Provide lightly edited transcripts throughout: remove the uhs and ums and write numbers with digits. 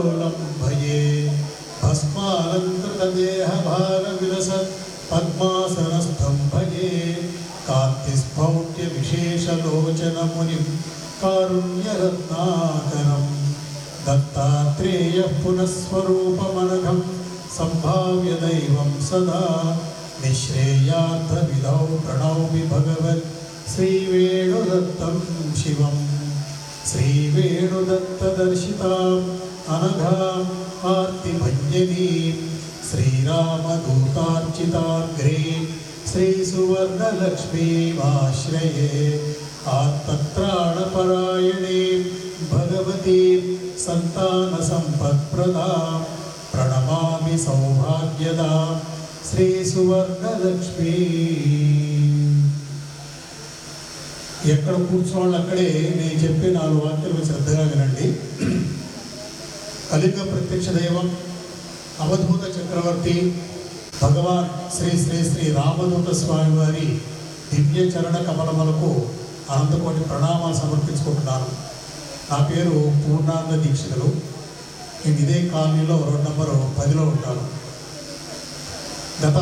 कल्लोलं भजे भस्मालङ्कृतदेहभारविलसत् पद्मासनस्थं भजे कान्तिस्फौट्यविशेषलोचनमुनिं कारुण्यरत्नाकरं दत्तात्रेयः पुनःस्वरूपमनघं सम्भाव्य दैवं सदा निःश्रेयार्थविधौ प्रणौमि भगवत् श्रीवेणुदत्तं शिवम् श्रीवेणुदत्तदर्शिताम् अनघाम् आर्तिभञ्जनीं श्रीरामदूतार्चिताग्रे श्रीसुवर्णलक्ष्मीमाश्रये आत्तत्राणपरायणीं भगवतीं सन्तानसम्पत्प्रदां प्रणमामि सौभाग्यदां श्रीसुवर्णलक्ष्मी। ఎక్కడ కూర్చోవాలి అక్కడే నేను చెప్పే 4 వాక్యాలు శ్రద్ధగా వినండి. కలియుగ ప్రత్యక్ష దైవం అవధూత చక్రవర్తి భగవాన్ శ్రీ శ్రీ శ్రీ రామదూత స్వామి వారి దివ్య చరణ కమలములకు అనంతకోటి ప్రణామాలు సమర్పించుకుంటున్నాను. నా పేరు పూర్ణాంగ దీక్షితులు. నేను ఇదే కాలనీలో రోడ్ నెంబర్ 10లో ఉంటాను. గత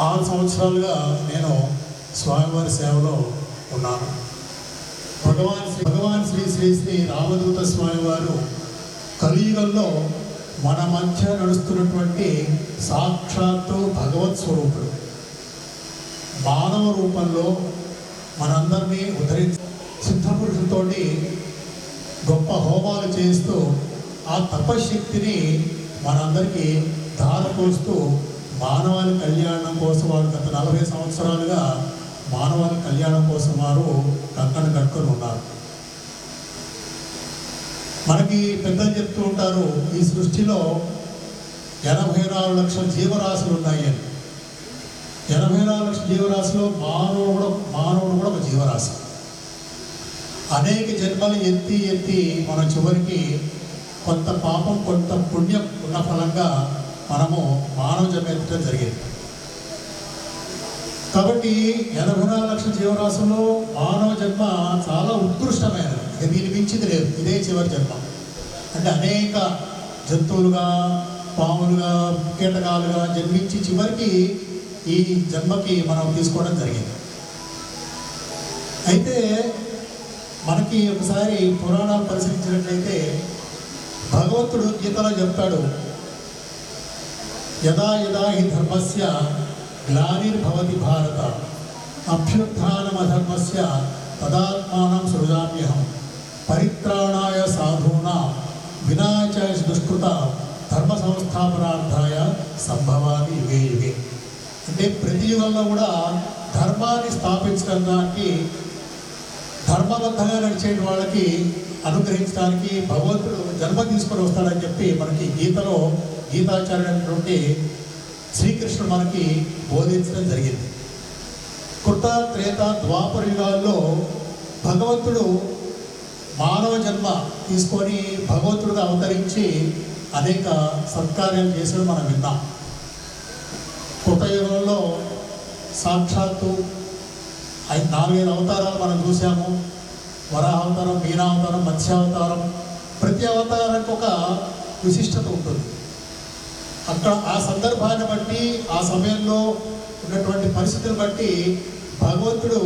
6 సంవత్సరాలుగా నేను స్వామివారి సేవలో ఉన్నాను. భగవాన్ శ్రీ శ్రీ శ్రీ రామదూత స్వామి వారు కలియుగంలో మన మధ్య నడుస్తున్నటువంటి సాక్షాత్తు భగవత్ స్వరూపుడు. మానవ రూపంలో మనందరినీ ఉద్ధరించి సిద్ధపురుషులతో గొప్ప హోమాలు చేస్తూ ఆ తపశక్తిని మనందరికీ ధారపోస్తూ మానవాళి కళ్యాణం కోసం వారు గత 40 సంవత్సరాలుగా మానవాళి కళ్యాణం కోసం వారు కంకణ కట్టుకొని ఉన్నారు. మనకి పెద్దలు చెప్తూ ఉంటారు, ఈ సృష్టిలో 84 లక్షల జీవరాశులు ఉన్నాయి అని. 84 లక్షల జీవరాశిలో మానవుడు కూడా ఒక జీవరాశి. అనేక జన్మలు ఎత్తి మన చివరికి కొంత పాపం కొంత పుణ్యం ఉన్న ఫలంగా మనము మానవ జన్మ ఎత్తడం జరిగింది. కాబట్టి 84 లక్షల జీవరాశుల్లో మానవ జన్మ చాలా ఉత్కృష్టమైనది. ఇక దీని మించింది లేదు. ఇదే చివరి జన్మ. అంటే అనేక జంతువులుగా, పాములుగా, కీటకాలుగా జన్మించి చివరికి ఈ జన్మకి మనం తీసుకోవడం జరిగింది. అయితే మనకి ఒకసారి పురాణాలు పరిశీలించినట్లయితే భగవంతుడు గీతలో చెప్తాడు, యదా యదా హి ధర్మస్య గ్లానిర్భవతి భారత అభ్యుత్థానమధర్మస్య తదాత్మానం సృజామ్యహం పరిత్రాణాయ సాధూనాం వినాశాయ దుష్కృత ధర్మ సంస్థాపనార్థాయ సంభవామి యుగే యుగే. అంటే ప్రతి యుగంలో కూడా ధర్మాన్ని స్థాపించడానికి, ధర్మబద్ధంగా నడిచే వాళ్ళకి అనుగ్రహించడానికి భగవంతుడు జన్మ తీసుకొని వస్తాడని చెప్పి మనకి గీతలో గీతాచార్యుడైనటువంటి శ్రీకృష్ణుడు మనకి బోధించడం జరిగింది. కృత, త్రేత, ద్వాపర యుగాల్లో భగవంతుడు మానవ జన్మ తీసుకొని భగవంతుడుగా అవతరించి అనేక సత్కార్యాలు చేశాడు మనం విన్నాం. కృతయుగంలో సాక్షాత్తు 4 అవతారాలు మనం చూసాము. వరాహావతారం, మీనావతారం, మత్స్యావతారం. ప్రతి అవతారానికి ఒక విశిష్టత ఉంటుంది. అక్కడ ఆ సందర్భాన్ని బట్టి, ఆ సమయంలో ఉన్నటువంటి పరిస్థితులు బట్టి భగవంతుడు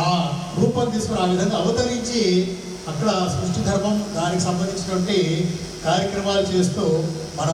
ఆ రూపం తీసుకుని ఆ విధంగా అవతరించి అక్కడ సృష్టి ధర్మం, దానికి సంబంధించినటువంటి కార్యక్రమాలు చేస్తూ మన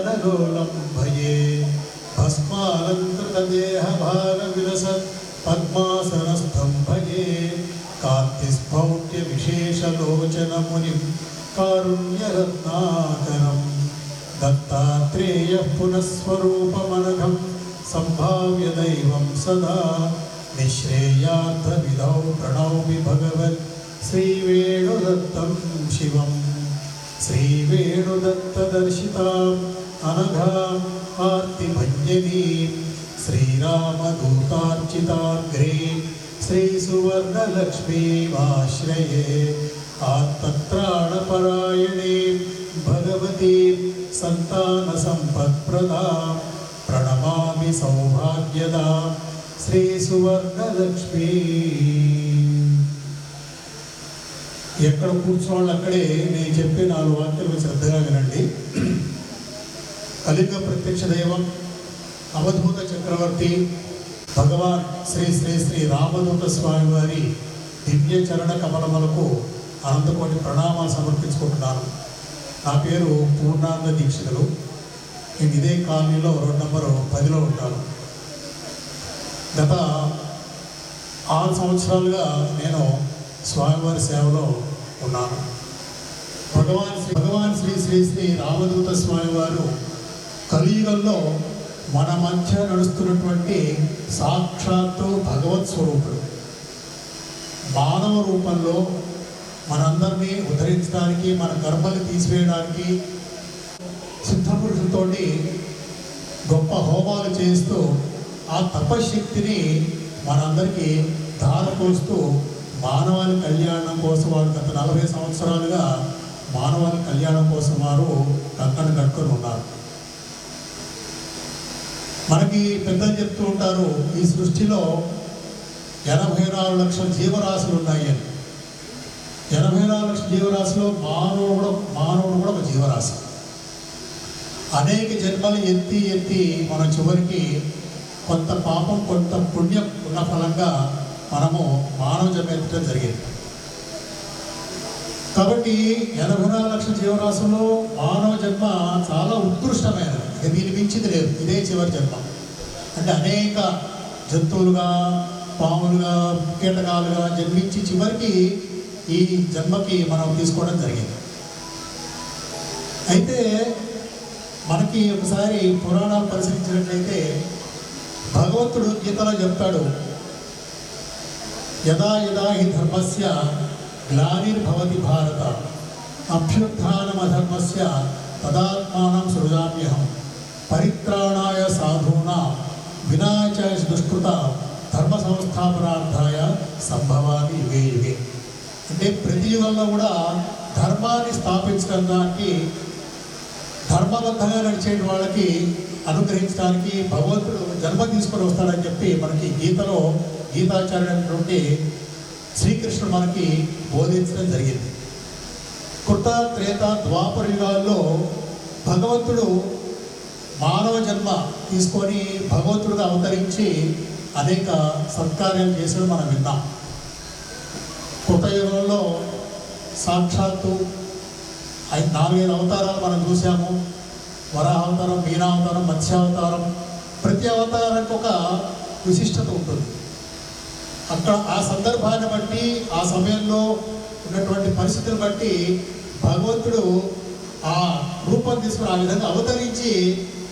लोलं भजे भस्मालङ्कृतदेहभागविलसत् पद्मासनस्थं भजे कान्तिस्फौट्यविशेषलोचनमुनिं कारुण्यरत्नाकरं दत्तात्रेयः पुनःस्वरूपमनघं सम्भाव्य दैवं सदा निःश्रेयार्थविधौ प्रणौमि भगवत् श्रीवेणुदत्तं शिवम् श्रीवेणुदत्तदर्शिताम् अनघाम् आर्तिभञ्जनीं श्रीरामदूतार्चिताग्रे श्रीसुवर्णलक्ष्मीमाश्रये आत्तत्राणपरायणीं भगवतीं सन्तानसम्पत्प्रदां प्रणमामि सौभाग्यदां श्रीसुवर्णलक्ष्मी। ఎక్కడ కూర్చోవాలి అక్కడే నేను చెప్పే 4 వాక్యాలు శ్రద్ధగా వినండి. కలింగ ప్రత్యక్ష దైవం అవధూత చక్రవర్తి భగవాన్ శ్రీ శ్రీ శ్రీ రామదూత స్వామి వారి దివ్య చరణ కమలములకు అనంతకోటి ప్రణామాలు సమర్పించుకుంటున్నాను. నా పేరు పూర్ణాంగ దీక్షితులు. నేను ఇదే కాలనీలో రోడ్ నెంబర్ 10లో ఉంటాను. గత 6 సంవత్సరాలుగా నేను స్వామివారి సేవలో ఉన్నాను. భగవాన్ శ్రీ శ్రీ శ్రీ రామదూత స్వామి వారు కలియుగంలో మన మధ్య నడుస్తున్నటువంటి సాక్షాత్తు భగవత్ స్వరూపుడు. మానవ రూపంలో మనందరినీ ఉద్ధరించడానికి, మన కర్మలు తీసివేయడానికి సిద్ధపురుషులతో గొప్ప హోమాలు చేస్తూ ఆ తపశక్తిని మనందరికీ ధారపోస్తూ మానవాళి కళ్యాణం కోసం వారు గత 40 సంవత్సరాలుగా మానవాళి కళ్యాణం కోసం వారు కంకణ కట్టుకొని ఉన్నారు. మనకి పెద్దలు చెప్తూ ఉంటారు, ఈ సృష్టిలో 84 లక్షల జీవరాశులు ఉన్నాయి అని. 84 లక్షల జీవరాశిలో మానవుడు కూడా ఒక జీవరాశి. అనేక జన్మలు ఎత్తి మన చివరికి కొంత పాపం కొంత పుణ్యం ఉన్న ఫలంగా మనము మానవ జన్మ ఎత్తడం జరిగింది. కాబట్టి 84 లక్షల జీవరాశుల్లో మానవ జన్మ చాలా ఉత్కృష్టమైనది. ఇక దీని మించింది లేదు. ఇదే చివరి జన్మ. అంటే అనేక జంతువులుగా, పాములుగా, కీటకాలుగా జన్మించి చివరికి ఈ జన్మకి మనం తీసుకోవడం జరిగింది. అయితే మనకి ఒకసారి పురాణాలు పరిశీలించినట్లయితే భగవంతుడు గీతలో చెప్తాడు, యదా యదా హి ధర్మస్య గ్లానిర్భవతి భారత అభ్యుత్థానమధర్మస్య తదాత్మానం సృజామ్యహం పరిత్రాణాయ సాధూనాం వినాశాయ దుష్కృత ధర్మ సంస్థాపనార్థాయ సంభవామి యుగే యుగే. అంటే ప్రతి యుగంలో కూడా ధర్మాన్ని స్థాపించడానికి, ధర్మబద్ధంగా నడిచే వాళ్ళకి అనుగ్రహించడానికి భగవంతుడు జన్మ తీసుకొని వస్తాడని చెప్పి మనకి గీతలో గీతాచార్యుడైనటువంటి శ్రీకృష్ణుడు మనకి బోధించడం జరిగింది. కృత, త్రేత, ద్వాపర యుగాల్లో భగవంతుడు మానవ జన్మ తీసుకొని భగవంతుడుగా అవతరించి అనేక సత్కార్యాలు చేసేది మనం విన్నాం. కృత యుగంలో సాక్షాత్తు 4-5 అవతారాలు మనం చూసాము. వరాహావతారం, మీనావతారం, మత్స్యావతారం. ప్రతి అవతారానికి ఒక విశిష్టత ఉంటుంది. అక్కడ ఆ సందర్భాన్ని బట్టి, ఆ సమయంలో ఉన్నటువంటి పరిస్థితులను బట్టి భగవంతుడు ఆ రూపం తీసుకుని ఆ విధంగా అవతరించి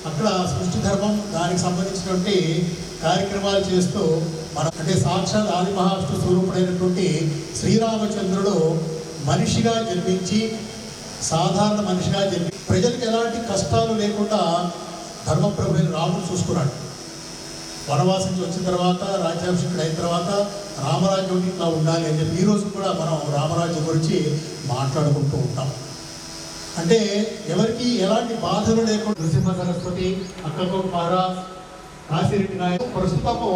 అక్కడ సృష్టి ధర్మం, దానికి సంబంధించినటువంటి కార్యక్రమాలు చేస్తూ అంటే సాక్షాత్ ఆది మహావిష్ణు స్వరూపుడైనటువంటి శ్రీరామచంద్రుడు మనిషిగా జన్మించి, సాధారణ మనిషిగా జన్మి ప్రజలకు ఎలాంటి కష్టాలు లేకుండా ధర్మప్రభుని రాముడు చూసుకున్నాడు. వనవాసం వచ్చిన తర్వాత, రాజ్యాభిషేకుడు అయిన తర్వాత రామరాజ్యం ఇట్లా ఉండాలి అని చెప్పి ఈరోజు కూడా మనం రామరాజ్యం గురించి మాట్లాడుకుంటూ ఉంటాం. అంటే ఎవరికి ఎలాంటి బాధలు లేకుండా నృసింహ సరస్వతి, అక్కకొక మహారాజ్, కాశీరెడ్డి నాయక్ ప్రస్తుతము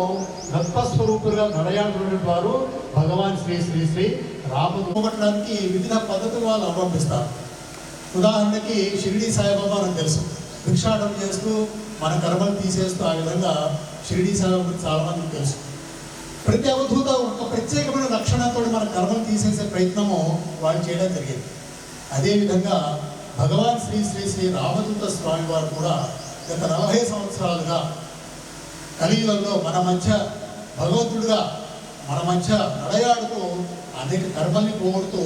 దత్తస్వరూపులుగా నడయాడుతున్న వారు భగవాన్ శ్రీ శ్రీ శ్రీ రామదూతడానికి వివిధ పద్ధతులు వాళ్ళు అవలంబిస్తారు. ఉదాహరణకి షిరిడి సాయిబాబా అని తెలుసు, భిక్షాటం చేస్తూ మన కర్మలు తీసేస్తూ ఆ విధంగా షిరిడి సాయిబాబా చాలామందికి తెలుసు. ప్రతి అవధూత ఒక ప్రత్యేకమైన లక్షణంతో మన కర్మలు తీసేసే ప్రయత్నము వాళ్ళు చేయడం జరిగింది. అదేవిధంగా భగవాన్ శ్రీ శ్రీ శ్రీ రామదూత స్వామి వారు కూడా గత 40 సంవత్సరాలుగా కలియుగంలో మన మధ్య భగవంతుడుగా మన మధ్య నడయాడుతూ అనేక కర్మల్ని పోగొడుతూ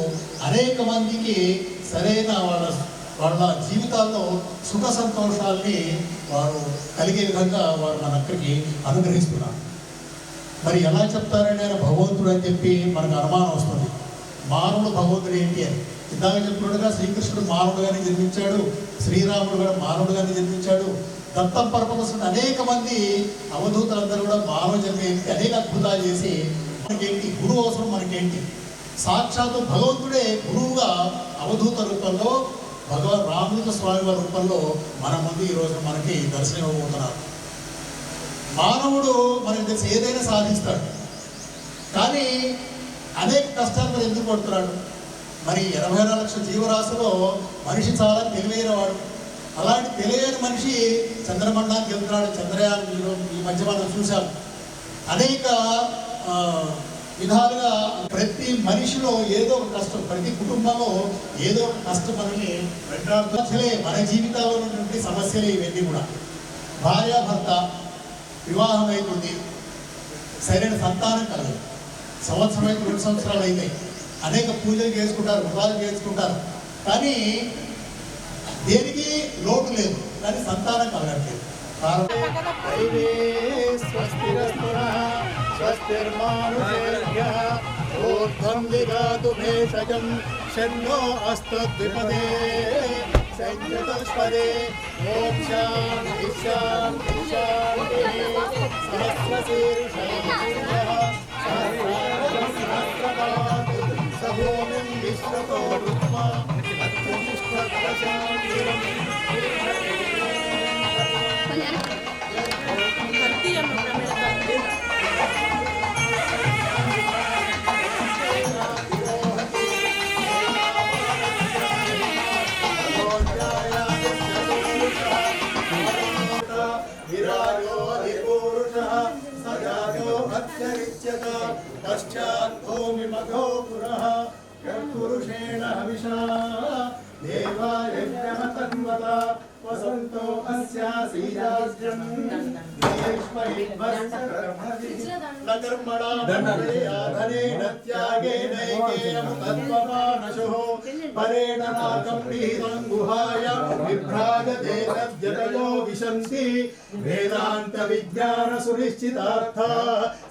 అనేక మందికి సరైన వాళ్ళ జీవితాల్లో సుఖ సంతోషాల్ని వారు కలిగే విధంగా వారు మన అక్కడికి అనుగ్రహిస్తున్నారు. మరి ఎలా చెప్తారని ఆయన భగవంతుడు అని చెప్పి మనకు అనుమానం వస్తుంది. మానవుడు భగవంతుడు ఏంటి అని ఇందాక చెప్పుకున్నట్టుగా శ్రీకృష్ణుడు మానవుడుగానే జన్మించాడు, శ్రీరాముడు కూడా మానవుడుగానే జన్మించాడు. దత్తం పరమహంసుడు అనేక మంది అవధూతులందరూ కూడా మానవ జన్మ అనేక అద్భుతాలు చేసి మనకేంటి గురువు అవసరం, మనకేంటి సాక్షాత్తు భగవంతుడే గురువుగా అవధూత రూపంలో భగవాన్ రామదూత స్వామి వారి రూపంలో మన ముందు ఈరోజు మనకి దర్శనం ఇవ్వబోతున్నారు. మానవుడు మనకి తెలిసి ఏదైనా సాధిస్తాడు, కానీ అనేక కష్టాలు ఎందుకు పడుతున్నాడు? మరి 84 లక్షల జీవరాశిలో మనిషి చాలా తెలివైన వాడు. అలాంటి తెలియని మనిషి చంద్రమండలానికి వెళ్తున్నాడు. చంద్రయాన్ ఈ మధ్య మనం చూసాం. అనేక విధాలుగా ప్రతి మనిషిలో ఏదో ఒక కష్టం, ప్రతి కుటుంబంలో ఏదో ఒక కష్టం మనల్ని వెంటాడుతూనే మన జీవితాల్లో ఉన్నటువంటి సమస్యలు ఇవన్నీ కూడా. భార్యాభర్త వివాహం అవుతుంది, సరైన సంతానం కలదు, సంవత్సరం అయితే 2 సంవత్సరాలు అవుతాయి, అనేక పూజలు చేసుకుంటారు, వ్రతాలు చేసుకుంటారు, కానీ దేనికి లోటు లేదు, కానీ సంతానం కలగట్లేదు. ఊర్ధ్వం దిగాతు భేషజం షణ్ణో అస్తద్విపదే సంయుతస్పదే ఓం శాంతి శాంతి శాంతి సహస్రశీర్ష సహోమిం విశ్వతో రుక్మా పశ్చాత్ భూమి మఘో పురః పురుషేణ హవిషా దేవాయజ్ఞమతన్వత వసంతో అస్యాసీరాజ్యం కర్మణాధనేన త్యాగేనైకేయం తత్వమానశో పరేణ నాకం నిహితం గుహాయ విభ్రాజతే తద్యతయో విశంసి వేదాంత విజ్ఞాన సునిశ్చితార్థ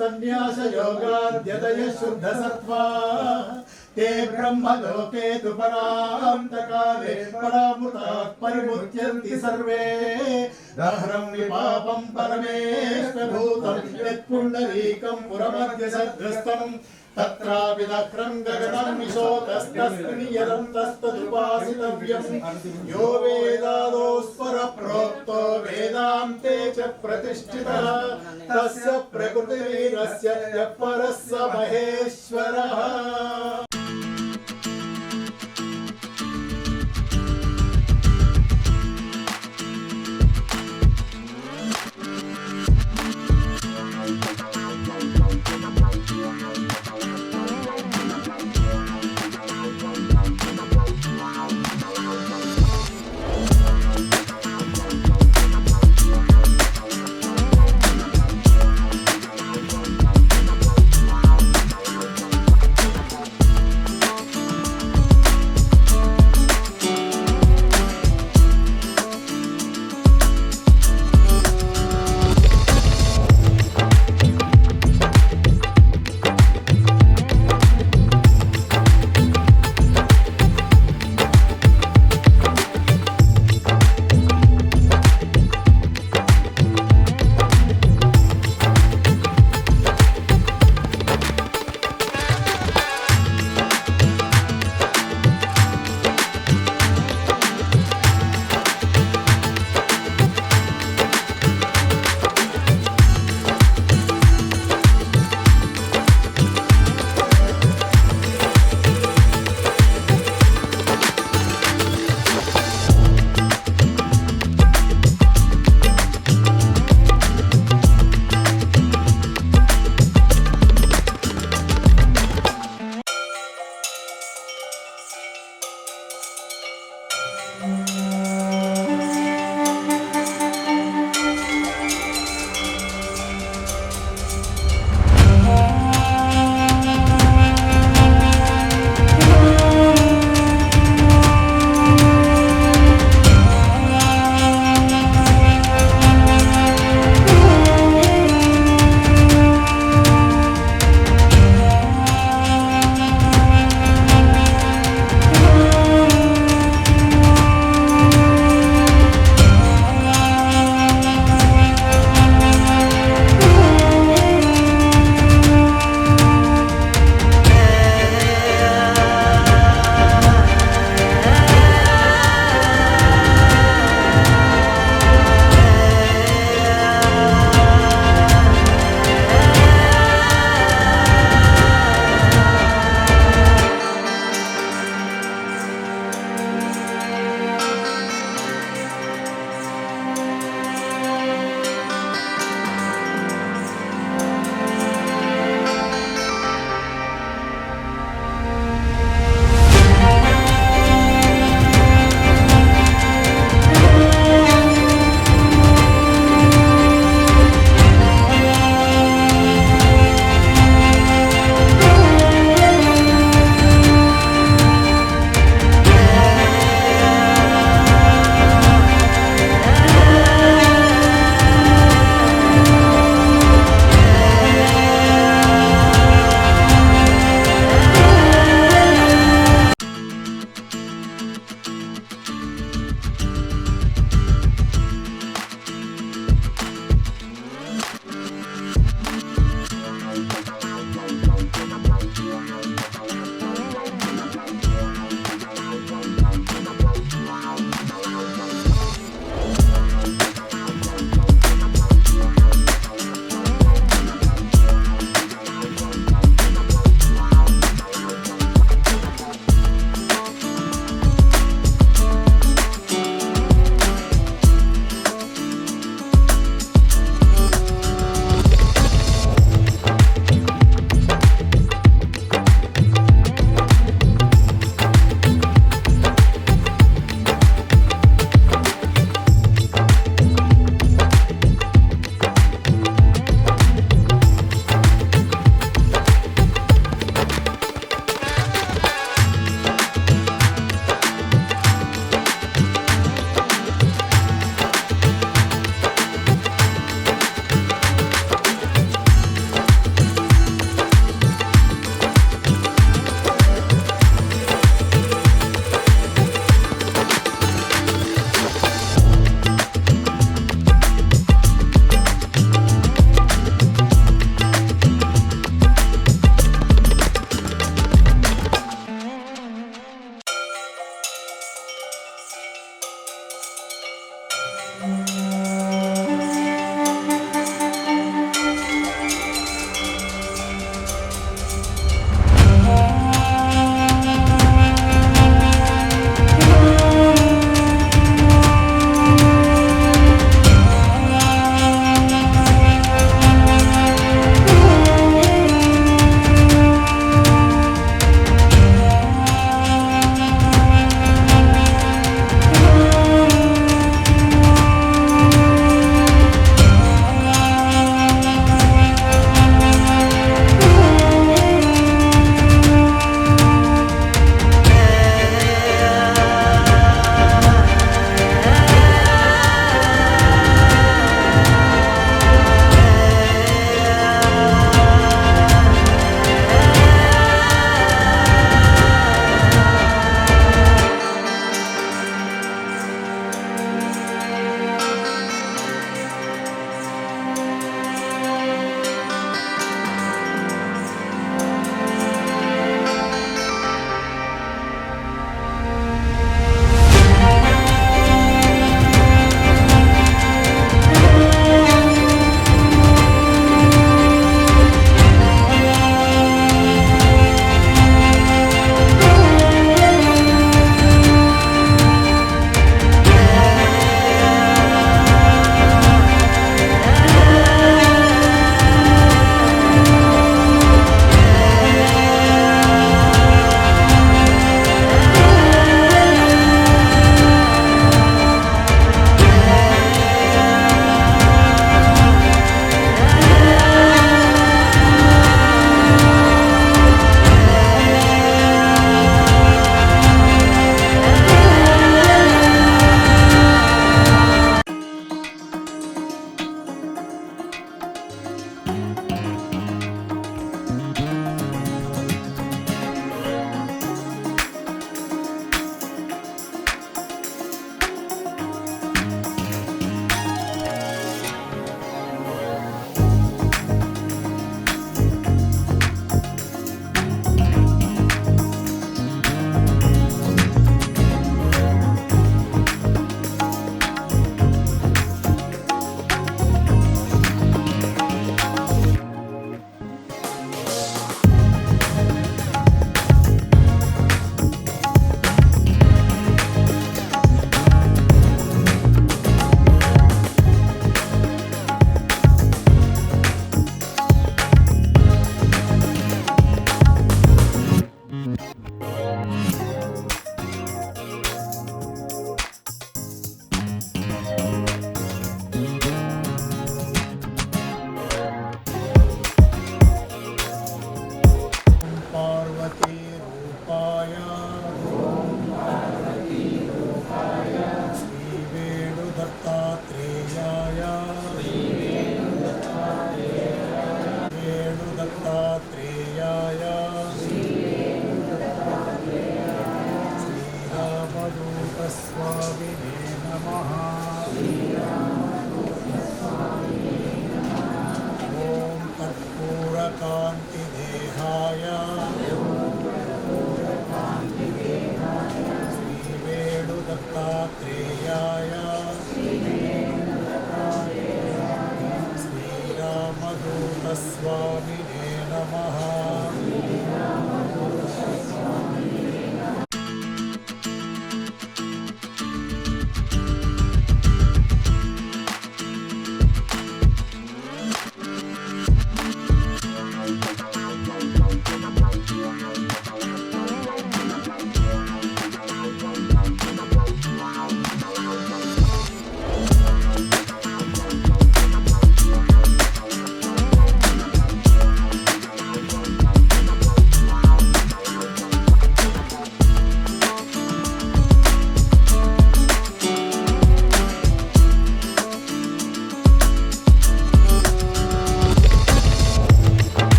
సన్యాస యోగాద్యతయ శుద్ధ సత్వా ते ब्रह्मलोके तु परान्तकाले परामृतात् परिमुच्यन्ति सर्वे दहरं विपापं परमेश्वरभूतं यत्पुण्डरीकं पुरमध्यसद्ग्रस्तं तत्रापि दह्रं गगनं विशोकस्तस्मिन्नियतं तस्तदुपासितव्यं यो वेदादोस्वरप्रोक्तो वेदान्ते च प्रतिष्ठितः तस्य प्रकृतिरस्य परः स महेश्वरः।